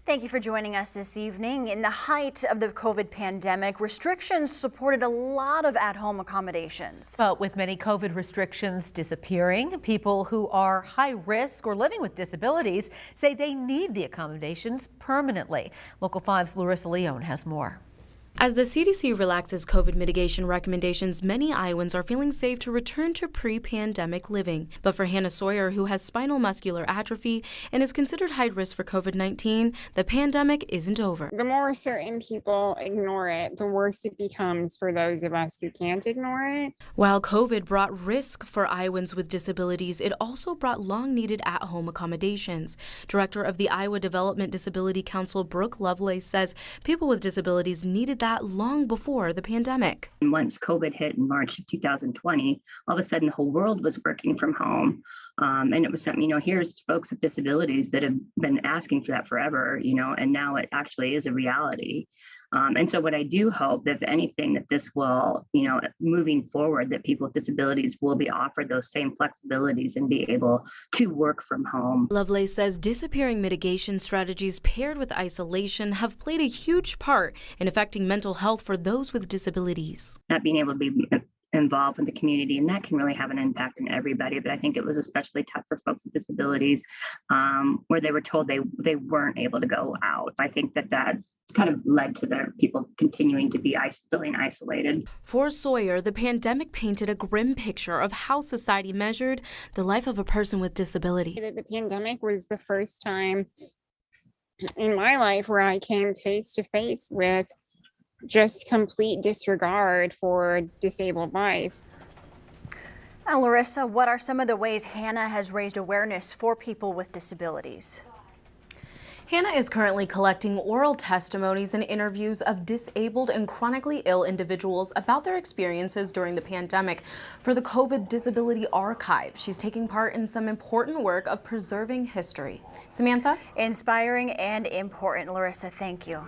Thank you for joining us this evening. In the height of the COVID pandemic, restrictions supported a lot of at-home accommodations. But with many COVID restrictions disappearing, people who are high risk or living with disabilities say they need the accommodations permanently. Local 5's Larissa Leone has more. As the CDC relaxes COVID mitigation recommendations, many Iowans are feeling safe to return to pre-pandemic living. But for Hannah Soyer, who has spinal muscular atrophy and is considered high risk for COVID-19, the pandemic isn't over. The more certain people ignore it, the worse it becomes for those of us who can't ignore it. While COVID brought risk for Iowans with disabilities, it also brought long-needed at-home accommodations. Director of the Iowa Development Disability Council, Brooke Lovelace, says people with disabilities needed that long before the pandemic. Once COVID hit in March of 2020, all of a sudden the whole world was working from home. And it was something, here's folks with disabilities that have been asking for that forever, and now it actually is a reality. And so what I do hope, if anything, that this will, moving forward, that people with disabilities will be offered those same flexibilities and be able to work from home. Lovelace says disappearing mitigation strategies paired with isolation have played a huge part in affecting mental health for those with disabilities. Not being able to be involved in the community, and that can really have an impact on everybody, but I think it was especially tough for folks with disabilities where they were told they weren't able to go out. I think that's kind of led to the people continuing to be feeling isolated. For Soyer, the pandemic painted a grim picture of how society measured the life of a person with disability. The pandemic was the first time in my life where I came face to face with just complete disregard for disabled life. Now, Larissa, what are some of the ways Hannah has raised awareness for people with disabilities? Hannah is currently collecting oral testimonies and interviews of disabled and chronically ill individuals about their experiences during the pandemic for the COVID Disability Archive. She's taking part in some important work of preserving history. Samantha? Inspiring and important, Larissa. Thank you.